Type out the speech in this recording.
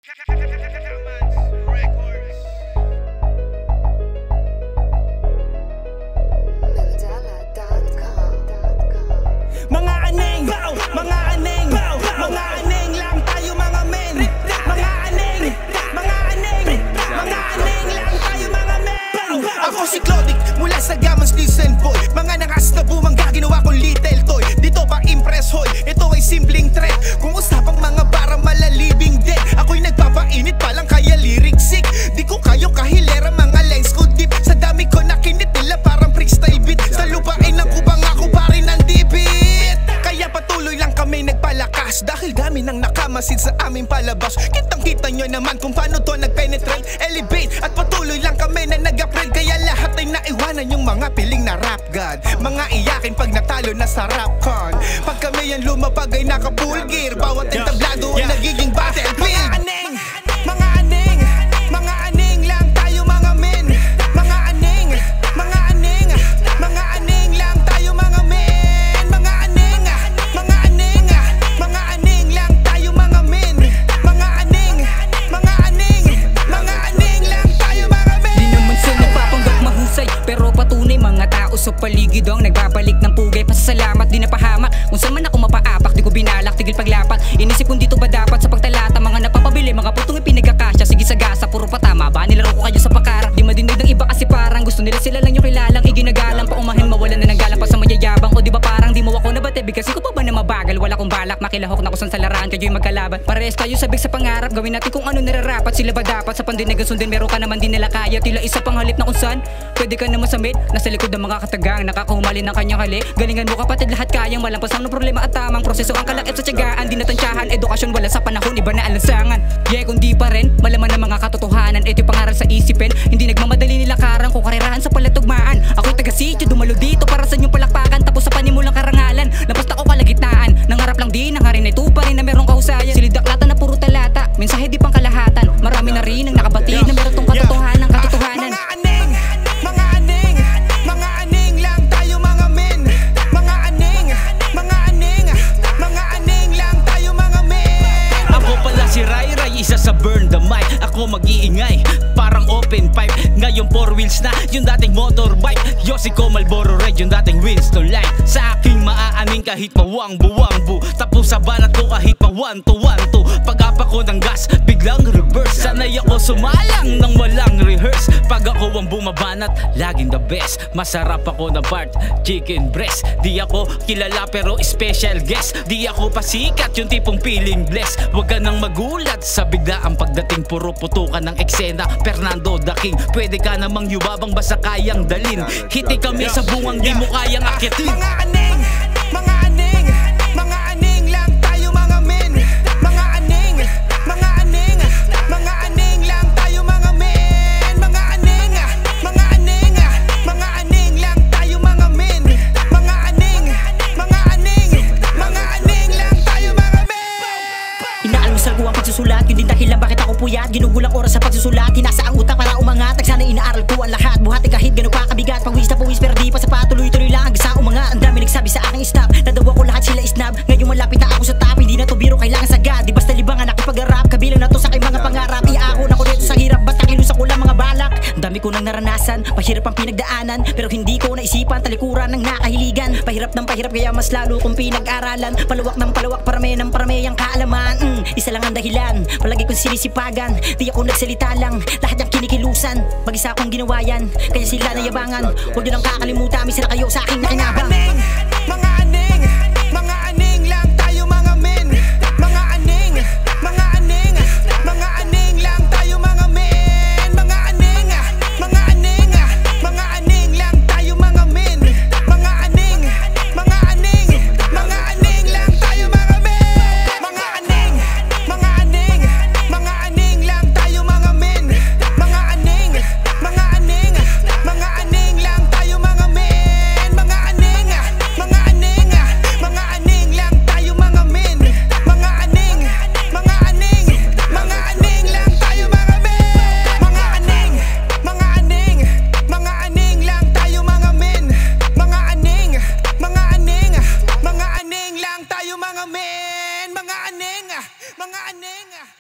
Mga aneng, mga aneng, mga aneng lang tayo mga men. Mga aneng, mga aneng, mga aneng lang tayo mga men. Ako si Clodic, mula sa Gamans Listen Boy. Mga nangas na bumangga, ginawa kong little toy. Dito pa impress hoy, ito ay simpleng threat. Kung usapang mga bara malalibing din, ako'y nagpapainit pa lang kaya lyric sick. Di ko kayo kahilera mga lines ko deep. Sa dami ko nakinit nila parang freestyle beat. Sa lupain ng kubang ako pa rin ang dibit. Kaya patuloy lang kami nagpalakas, dahil dami nang nakamasid sa aming palabas. Kitang kita nyo naman kung paano to nagpenetrate, elevate. At patuloy lang kami na nag-upgrade. Kaya lahat ay naiwanan yung mga piling na rap god. Mga iyakin pag natalo na sa rap con. Pag kami yan lumapag ay naka-full gear. Bawat entablado ay nagiging battlefield. Mga aneng, mga aneng, mga aneng lang tayo mga men. Mga aneng, mga aneng, mga aneng lang tayo mga men. Mga aneng, mga aneng, mga aneng lang tayo mga men. Mga aneng, mga aneng, mga aneng lang tayo mga men. Di naman sa nagpapanggap mahusay, pero patunay mga tao sa paligid ang nagbabalik ng pugay. Pasasalamat, di napahamak. Kung saan man ako mapaapak, di ko binalak, tigil paglapat. Inisip kung dito ba dapat sa pagtalata, mga napapabili, mga putong ipinagkakasya. Sige sa gasa, puro patama ba? Nilaro ko kayo sa pakarap. Di madinig ng iba kasi parang gusto nila sila lang yung kilalang iginagalang. Paumahin mawalan na ng galang pa sa mayayabang. O di ba parang di mo ako nabatibig, kasi ko pa ba na mabagal? Wala kong balak, makilahok na kusan sa laran, kayo'y magkalaban. Parehas tayo sabik sa pangarap, gawin natin kung ano nararapat. Sila ba dapat sa pandinagan sundin, meron ka naman din nila kaya. Tila isa pang halip na kung saan pwede ka naman sa mid. Nasa likod ng mga katagang, nakakahumali ng kanyang hali. Galingan mo kapatid, lahat kayang malampasan ng problema at tamang proseso. Ang kalakip sa tiyagaan, di natansyahan. Edukasyon wala sa panahon, iba na alansangan. Yeah, kung di pa rin, malaman ng mga katotohanan. Ito yung pangaral sa isipin, hindi nagmamadali nila karang kung karirahan sa palatugmaan. Ako'y taga-sityo, dumalo dito para sa inyong palakpakan. Tapos sa panimulang karangalan, napasta ko kalagitnaan. Nangarap lang din, nangarin ay tupa rin na merong kahusayan. Silidaklata na puro talata, mensahe di pang kalahatan. Marami na rin ang nakabatid na meron tong katotohanan. Mga aneng, mga aneng, mga aneng lang tayo mga men. Mga aneng, mga aneng, mga aneng lang tayo mga men. Ako pala si Rai Rai, isa sa Burn the Mic. Ako mag-iingay, parang open pipe. Ngayon 4 wheels na, yung dating motorbike. Yosiko Malboro Red, yung dating Winston Light. Sa aking maaaning kahit mawang-buwang-bu. Tapos sa banat ko kahit ma-1-2-1-2. Pag-apa ko ng gas, biglang reverse. Sanay ako sumalang nang walang rehearse. Pag ako ang bumabanat, laging the best. Masarap ako na part, chicken breast. Di ako kilala pero special guest. Di ako pasikat, yung tipong feeling blessed. Huwag ka nang magulat sa bigla ang pagdating. Puro putukan ng eksena, Fernando the King. Pwede ka namang yubabang basta kayang dalin. Hiti kami sa bungang di mo kayang akitin. Mga aneng, mga aneng, mga aneng lang tayo mga men. Mga aneng, mga aneng, mga aneng lang tayo mga men. Mga aneng, mga aneng, mga aneng lang tayo mga men. Mga aneng, mga aneng, mga aneng lang tayo mga men. Inaalmusal ko ang pagsusulat, yun din dahilan bakit ako puyat. Ginugulang oras sa pagsusulat, hinasa ang utak para umangat. Nagsana inaaral ko ang lahat, buhati kahit gano'n pa kabigat. Pawis na pawis pero di pa sa patuloy-tuloy lang hanggang sa umangat. Ang dami nagsabi sa aking stop, nadawa ko lahat sila isnab. Ngayon malapit na ako sa top, hindi na to biro kailangan sagad. Di basta libangan nakipag-rap, kabilang na to sa aking mga pangarap. Iahon ako dito sa hirap, basta kilusa ko lang mga balak. Ang dami ko nang naranasan, pahirap ang pinagdaanan. Pero hindi ko naisipan, talikuran ng nakahiligan. Pahirap ng pahirap kaya mas lalo kong pinag-aralan. Palawak ng palawak, parami ng parami ang kaalaman. Isa lang ang dahilan, palagi kong sinisipagan. Di ako nagsalita lang, lahat yung kinikilusan. Mag-isa akong ginawa yan, kaya sila nayabangan. Huwag nyo lang kakalimutan, may sila kayo sa aking nakinabang.